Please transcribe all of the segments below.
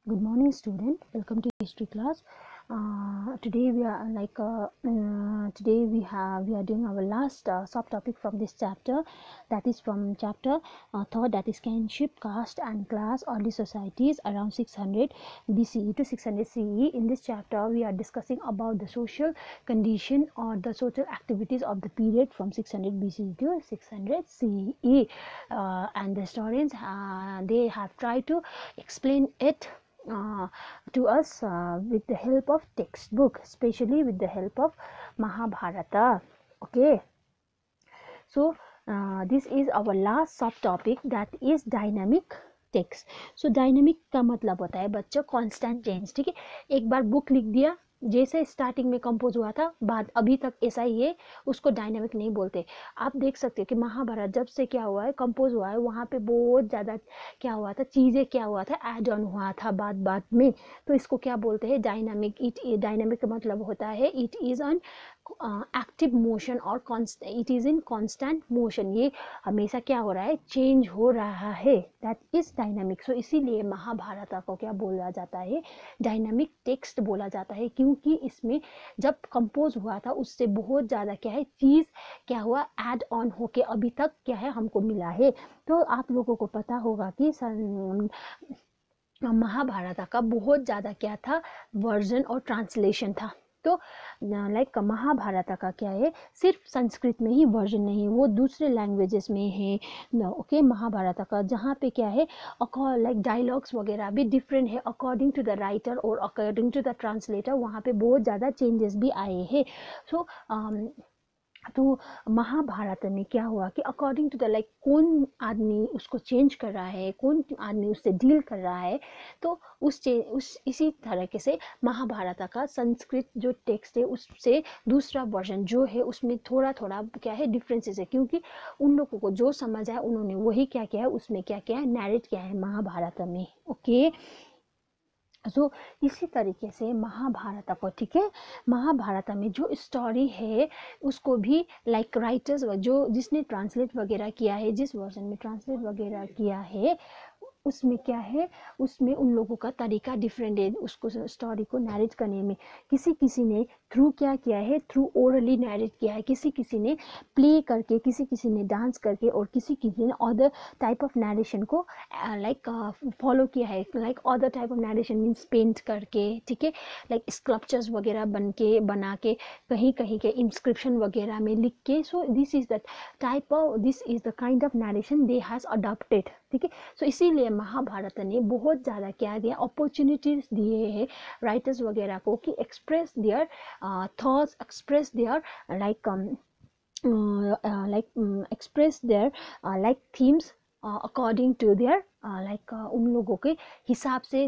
Good morning, student. Welcome to history class. Today we are today we are doing our last subtopic from this chapter. That is from chapter third. That is kinship, caste, and class. Early societies around 600 BCE to 600 CE. In this chapter, we are discussing about the social condition or the social activities of the period from 600 BCE to 600 CE. And the historians they have tried to explain it to us with the help of textbook, especially with the help of Mahabharata. Okay, so this is our last subtopic, that is dynamic text. So dynamic का मतलब होता है बच्चों constant change. ठीक है, एक बार book लिख दिया, जैसे स्टार्टिंग में कंपोज हुआ था बाद अभी तक ऐसा ही है, उसको डायनामिक नहीं बोलते. आप देख सकते हो कि महाभारत जब से क्या हुआ है, कंपोज हुआ है, वहाँ पे बहुत ज़्यादा क्या हुआ था, चीज़ें क्या हुआ था, ऐड ऑन हुआ था बाद में, तो इसको क्या बोलते हैं, डायनामिक. डायनामिक का मतलब होता है it is on active motion और it is in constant motion. ये हमेशा क्या हो रहा है, चेंज हो रहा है, दैट इज डायनामिक. सो इसीलिए महाभारत को क्या बोला जाता है, डायनामिक टेक्स्ट बोला जाता है, क्योंकि इसमें जब कंपोज हुआ था उससे बहुत ज़्यादा क्या है, चीज़ क्या हुआ, ऐड ऑन होके अभी तक क्या है हमको मिला है. तो आप लोगों को पता होगा कि महाभारत का बहुत ज़्यादा क्या था, वर्जन और ट्रांसलेशन था. तो लाइक महाभारत का क्या है, सिर्फ संस्कृत में ही वर्जन नहीं, वो दूसरे लैंग्वेजेस में है. ओके, महाभारत का जहाँ पे क्या है, लाइक डायलॉग्स वगैरह भी डिफरेंट है अकॉर्डिंग टू द राइटर और अकॉर्डिंग टू द ट्रांसलेटर. वहाँ पे बहुत ज़्यादा चेंजेस भी आए हैं. सो तो महाभारत में क्या हुआ कि अकॉर्डिंग टू द लाइक कौन आदमी उसको चेंज कर रहा है, कौन आदमी उससे डील कर रहा है, तो उस इसी तरीके से महाभारत का संस्कृत जो टेक्स्ट है उससे दूसरा वर्जन जो है उसमें थोड़ा थोड़ा क्या है, डिफरेंसेस है, क्योंकि उन लोगों को जो समझ आया उन्होंने वही क्या किया है, उसमें क्या क्या है, नैरेट किया है महाभारत में. ओके, सो इसी तरीके से महाभारत को, ठीक है, महाभारत में जो स्टोरी है उसको भी लाइक राइटर्स जो जिसने ट्रांसलेट वगैरह किया है, जिस वर्जन में ट्रांसलेट वगैरह किया है उसमें क्या है, उसमें उन लोगों का तरीका डिफरेंट है उसको स्टोरी को नैरेट करने में. किसी ने थ्रू क्या किया है, थ्रू ओरली नैरेट किया है, किसी ने प्ले करके, किसी ने डांस करके, और किसी ने अदर टाइप ऑफ नैरेशन को लाइक फॉलो किया है, like other type of narration means paint करके, ठीक है, लाइक स्कल्पचर्स वगैरह बना के कहीं के इंस्क्रिप्शन वगैरह में लिख के. So this is the type of, this is the kind of narration they has adopted. ठीक है, सो इसीलिए महाभारत ने बहुत ज़्यादा क्या दिया, अपॉर्चुनिटीज दिए हैं राइटर्स वगैरह को कि express their thoughts, express their express their like themes according to their like उन लोगों के हिसाब से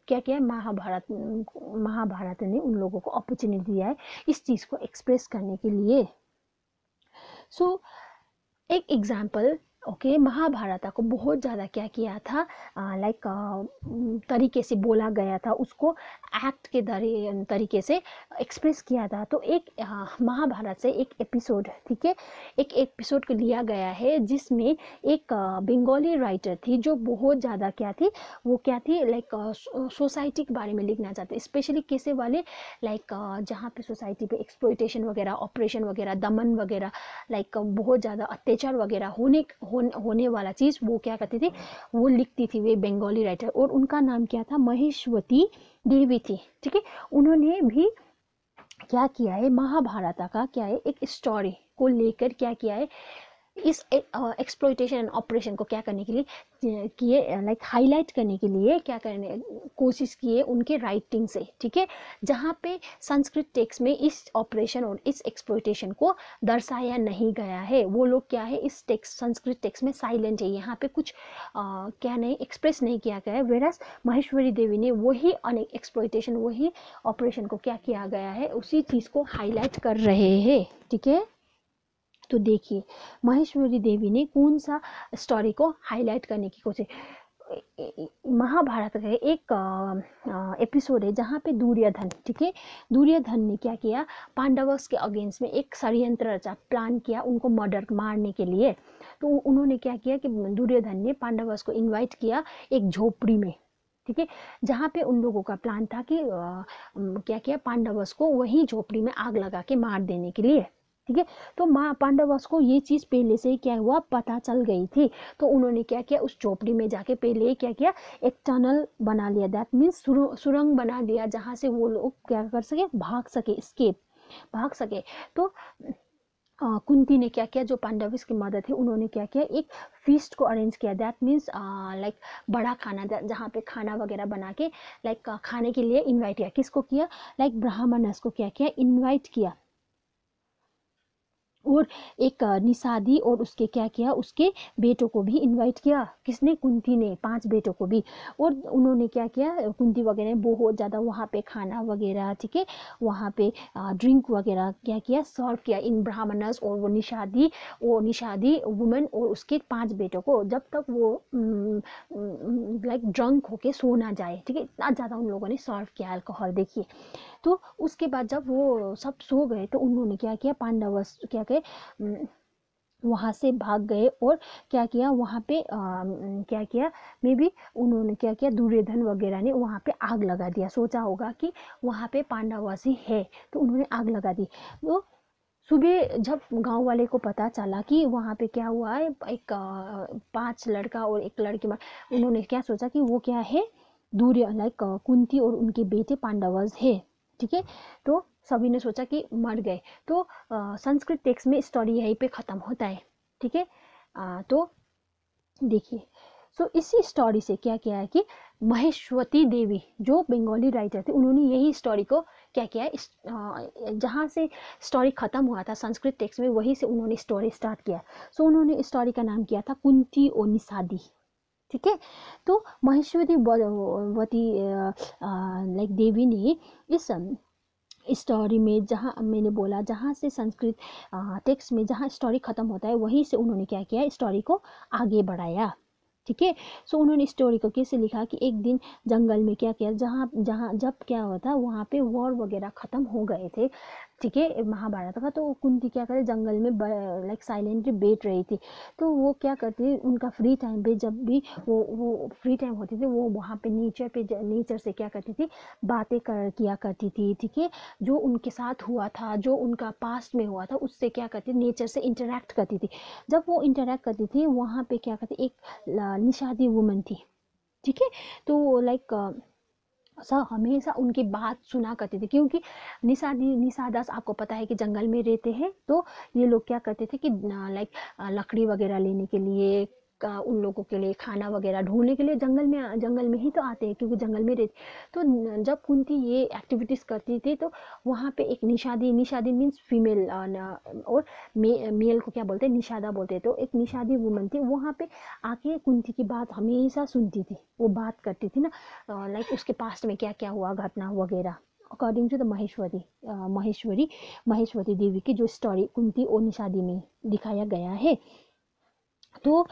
क्या क्या महाभारत ने उन लोगों को अपॉर्चुनिटी दिया है इस चीज़ को एक्सप्रेस करने के लिए. सो एक एग्जाम्पल, ओके, महाभारत को बहुत ज़्यादा क्या किया था, लाइक तरीके से बोला गया था, उसको एक्ट के तरीके से एक्सप्रेस किया था. तो एक महाभारत से एक एपिसोड, ठीक है, एक एपिसोड को लिया गया है जिसमें एक बंगाली राइटर थी जो बहुत ज़्यादा क्या थी, वो क्या थी, लाइक सोसाइटी के बारे में लिखना चाहते, स्पेशली कैसे वाले, लाइक जहाँ पे सोसाइटी पे एक्सप्लॉयटेशन वगैरह, ऑपरेशन वगैरह, दमन वगैरह, लाइक बहुत ज़्यादा अत्याचार वगैरह होने वाला चीज़ वो क्या करती थी, वो लिखती थी, वे बंगाली राइटर, और उनका नाम क्या था, महेश्वती देवी थी. ठीक है, उन्होंने भी क्या किया है, महाभारत का क्या है, एक स्टोरी को लेकर क्या किया है, इस एक्सप्लॉयटेशन एंड ऑपरेशन को क्या करने के लिए किए, लाइक हाईलाइट करने के लिए क्या करने कोशिश किए उनके राइटिंग से. ठीक है, जहाँ पे संस्कृत टेक्स्ट में इस ऑपरेशन और इस एक्सप्लॉयटेशन को दर्शाया नहीं गया है, वो लोग क्या है, इस टेक्स्ट संस्कृत टेक्स्ट में साइलेंट है, यहाँ पे कुछ क्या नहीं एक्सप्रेस नहीं किया गया है. वेरास महेश्वरी देवी ने वही एक्सप्लॉयटेशन, वही ऑपरेशन को क्या किया गया है, उसी चीज़ को हाईलाइट कर रहे हैं. ठीक है, तो देखिए महेश्वरी देवी ने कौन सा स्टोरी को हाईलाइट करने की कोशिश, महाभारत का एक एपिसोड है जहाँ पे दुर्योधन, ठीक है, दुर्योधन ने क्या किया, पांडवों के अगेंस्ट में एक षड्यंत्र रचा, प्लान किया उनको मारने के लिए. तो उन्होंने क्या किया कि दुर्योधन ने पांडवों को इनवाइट किया एक झोपड़ी में. ठीक है, जहाँ पे उन लोगों का प्लान था कि क्या किया, पांडवस को वही झोपड़ी में आग लगा के मार देने के लिए। ठीक है, तो माँ पांडवस को ये चीज़ पहले से ही क्या हुआ, पता चल गई थी। तो उन्होंने क्या किया, उस झोपड़ी में जाके पहले ही क्या किया, एक टनल बना लिया, दैट मीन्स सुरंग बना लिया, जहाँ से वो लोग क्या कर सके, भाग सके, स्केप भाग सके। तो कुंती ने क्या किया, जो पांडवस की मदर थी, उन्होंने क्या किया, एक फीस्ट को अरेंज किया, दैट मीन्स लाइक बड़ा खाना, जहाँ पे खाना वगैरह बना के लाइक खाने के लिए इनवाइट किया। किसको किया, लाइक ब्राह्मणस को क्या किया, इनवाइट किया। और एक निषादी और उसके क्या किया, उसके बेटों को भी इनवाइट किया। किसने, कुंती ने, 5 बेटों को भी। और उन्होंने क्या किया, कुंती वगैरह ने बहुत ज़्यादा वहाँ पे खाना वगैरह, ठीक है, वहाँ पे ड्रिंक वगैरह क्या किया, सर्व किया इन ब्राह्मणस और वो निषादी वुमेन और उसके 5 बेटों को, जब तक वो लाइक ड्रंक होके सो ना जाए। ठीक है, इतना ज़्यादा उन लोगों ने सर्व किया अल्कोहल, देखिए। तो उसके बाद जब वो सब सो गए तो उन्होंने क्या किया, पांडवस क्या कहे, वहाँ से भाग गए। और क्या किया, वहाँ पे क्या किया, मे बी उन्होंने क्या किया, दुर्योधन वगैरह ने वहाँ पे आग लगा दिया। सोचा होगा कि वहाँ पे पांडववासी है, तो उन्होंने आग लगा दी। तो सुबह जब गांव वाले को पता चला कि वहाँ पे क्या हुआ है, एक 5 लड़का और एक लड़की, उन्होंने क्या सोचा कि वो क्या है, लाइक कुंती और उनके बेटे पांडवस है। ठीक है, तो सभी ने सोचा कि मर गए। तो संस्कृत टेक्स्ट में स्टोरी यहीं पे ख़त्म होता है। ठीक है, तो देखिए, सो इसी स्टोरी से क्या किया है कि महेश्वती देवी जो बंगाली राइटर थे, उन्होंने यही स्टोरी को क्या किया है, जहाँ से स्टोरी ख़त्म हुआ था संस्कृत टेक्स्ट में, वहीं से उन्होंने स्टोरी स्टार्ट किया। सो उन्होंने स्टोरी का नाम किया था कुंती और निषादी। ठीक है, तो महेश्वरी वती लाइक देवी ने इस स्टोरी में, जहाँ मैंने बोला, जहाँ से संस्कृत टेक्स्ट में जहाँ स्टोरी ख़त्म होता है, वहीं से उन्होंने क्या किया, स्टोरी को आगे बढ़ाया। ठीक है, सो उन्होंने स्टोरी को कैसे लिखा कि एक दिन जंगल में क्या किया, जहाँ जहाँ जब क्या होता, वहाँ पे वॉर वगैरह ख़त्म हो गए थे। ठीक है, महाभारत का। तो कुंती क्या करे, जंगल में लाइक साइलेंटली बैठ रही थी। तो वो क्या करती, उनका फ्री टाइम पे, जब भी वो फ्री टाइम होती थी, वो वहाँ पे नेचर से क्या करती थी, बातें किया करती थी। ठीक है, जो उनके साथ हुआ था, जो उनका पास्ट में हुआ था, उससे क्या करती, नेचर से इंटरेक्ट करती थी। जब वो इंटरेक्ट करती थी, वहाँ पे क्या करती, एक निषादी वुमन थी। ठीक है, तो लाइक हमेशा उनकी बात सुना करते थे, क्योंकि निषादास आपको पता है कि जंगल में रहते हैं। तो ये लोग क्या करते थे कि लाइक लकड़ी वगैरह लेने के लिए, उन लोगों के लिए खाना वगैरह ढूंढने के लिए जंगल में ही तो आते हैं, क्योंकि जंगल में रहते। तो जब कुंती ये एक्टिविटीज़ करती थी, तो वहाँ पे एक निषादी मीन्स फीमेल, और मेल को क्या बोलते हैं, निषादा बोलते हैं। तो एक निषादी वुमन थी, वहाँ पे आके कुंती की बात हमेशा सुनती थी, वो बात करती थी ना, लाइक उसके पास्ट में क्या क्या हुआ, घटना वगैरह, अकॉर्डिंग टू द महेश्वरी देवी की जो स्टोरी कुंती और निषादी में दिखाया गया है। तो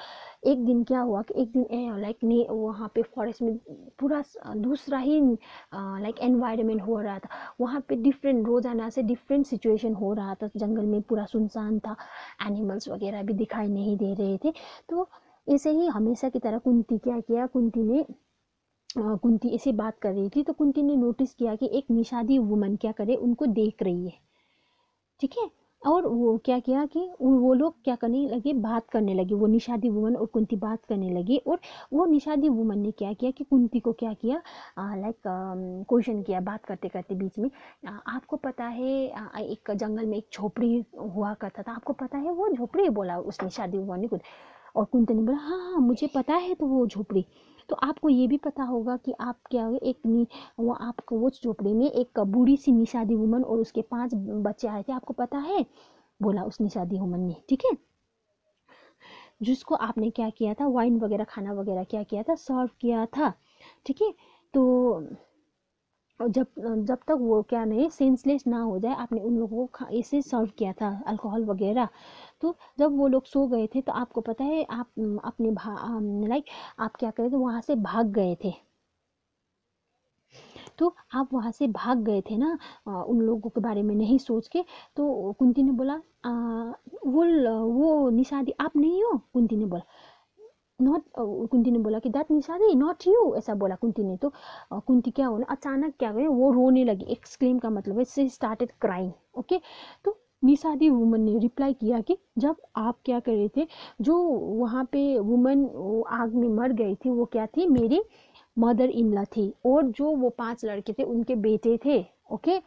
एक दिन क्या हुआ कि एक दिन लाइक ने वहाँ पे फॉरेस्ट में पूरा दूसरा ही लाइक एनवायरनमेंट हो रहा था। वहाँ पे डिफरेंट, रोजाना से डिफरेंट सिचुएशन हो रहा था। जंगल में पूरा सुनसान था, एनिमल्स वगैरह भी दिखाई नहीं दे रहे थे। तो ऐसे ही हमेशा की तरह कुंती क्या किया, कुंती ऐसे बात कर रही थी, तो कुंती ने नोटिस किया कि एक निषादी वुमन क्या करे, उनको देख रही है। ठीक है, और वो क्या किया कि वो लोग क्या करने लगे, बात करने लगे, वो निषादी वुमन और कुंती बात करने लगी। और वो निषादी वुमन ने क्या किया कि कुंती को क्या किया, लाइक क्वेश्चन किया, बात करते करते बीच में, आपको पता है एक जंगल में एक झोपड़ी हुआ करता था, आपको पता है वो झोपड़ी, बोला उस निषादी वुमन ने कुछ। और कुंती ने बोला हाँ हाँ मुझे पता है, तो वो झोपड़ी। तो आपको ये भी पता होगा कि आप क्या, वो आपको वो झोपड़ी में एक बूढ़ी सी निषादी वुमन और उसके 5 बच्चे आए थे, आपको पता है, बोला उस निषादी वुमन ने। ठीक है, जिसको आपने क्या किया था, वाइन वगैरह, खाना वगैरह क्या किया था, सर्व किया था। ठीक है, तो जब जब तक वो क्या नहीं सेंसलेस ना हो जाए, आपने उन लोगों को ऐसे सर्व किया था, अल्कोहल वगैरह। तो जब वो लोग सो गए थे, तो आपको पता है आप अपने लाइक आप क्या करे थे, वहाँ से भाग गए थे। तो आप वहाँ से भाग गए थे ना, उन लोगों के बारे में नहीं सोच के। तो कुंती ने बोला वो निषादी आप नहीं हो, कुंती ने बोला नॉट, कुंती ने बोला कि दैट निशादी नॉट यू, ऐसा बोला कुंती ने। तो कुंती क्या होना, अचानक क्या हुआ, वो रोने लगी। एक्सक्लेम का मतलब है शी स्टार्टेड क्राइंग। ओके, तो निशादी वुमन ने रिप्लाई किया कि जब आप क्या कर रहे थे, जो वहाँ पे वुमन आग में मर गई थी वो क्या थी, मेरी मदर इन लॉ थी, और जो वो 5 लड़के थे उनके बेटे थे। ओके,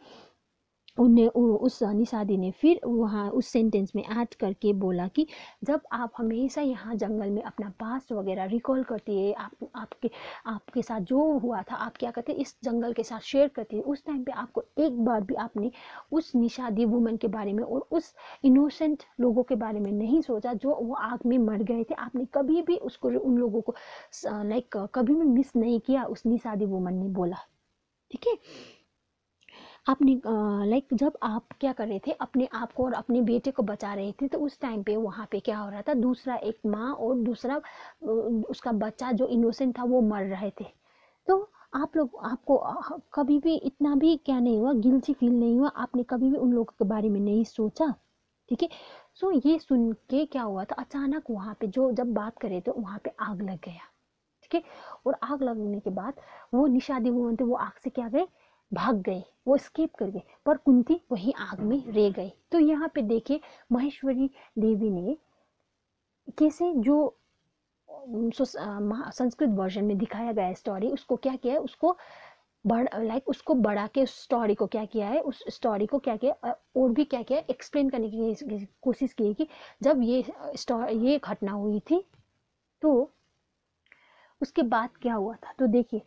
उन्हें उस निशादी ने फिर वहाँ उस सेंटेंस में ऐड करके बोला कि जब आप हमेशा यहाँ जंगल में अपना पास्ट वगैरह रिकॉल करती है, आपके साथ जो हुआ था आप क्या करते, इस जंगल के साथ शेयर करती है, उस टाइम पे आपको एक बार भी आपने उस निशादी वुमन के बारे में और उस इनोसेंट लोगों के बारे में नहीं सोचा जो वो आग में मर गए थे। आपने कभी भी उसको, उन लोगों को लाइक कभी भी मिस नहीं किया, उस निशादी वुमन ने बोला। ठीक है, आपने लाइक जब आप क्या कर रहे थे, अपने आप को और अपने बेटे को बचा रहे थे, तो उस टाइम पे वहाँ पे क्या हो रहा था, दूसरा एक माँ और दूसरा उसका बच्चा जो इनोसेंट था वो मर रहे थे। तो आप लोग, आपको कभी भी इतना भी क्या नहीं हुआ, गिल्टी फील नहीं हुआ, आपने कभी भी उन लोगों के बारे में नहीं सोचा। ठीक है, सो ये सुन के क्या हुआ था, अचानक वहाँ पे जो जब बात कर रहे थे वहाँ पे आग लग गया। ठीक है, और आग लगने के बाद वो निशादी वुमन थे, वो आग से क्या गए, भाग गए, वो स्केप कर गए, पर कुंती वही आग में रह गई। तो यहाँ पे देखिए महेश्वरी देवी ने कैसे जो संस्कृत वर्जन में दिखाया गया है स्टोरी, उसको क्या किया है, उसको उसको बढ़ा के उस स्टोरी को क्या किया है, उस स्टोरी को क्या किया और भी क्या किया, एक्सप्लेन करने की कोशिश की है कि जब ये घटना हुई थी तो उसके बाद क्या हुआ था। तो देखिए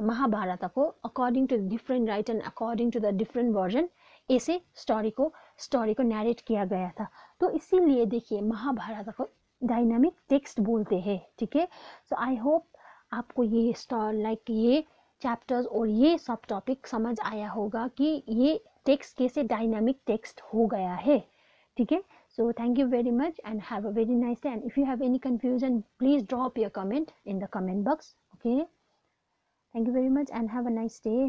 महाभारत को according to different write and according to the different version ऐसे स्टोरी को नैरेट किया गया था। तो इसीलिए देखिए महाभारत को डायनामिक टेक्स्ट बोलते हैं। ठीक है, सो आई होप आपको ये ये चैप्टर्स और ये सब टॉपिक समझ आया होगा कि ये टेक्स्ट कैसे डायनामिक टेक्स्ट हो गया है। ठीक है, so thank you very much and have a very nice day, and if you have any confusion please drop your comment in the comment box. Okay, thank you very much and have a nice day.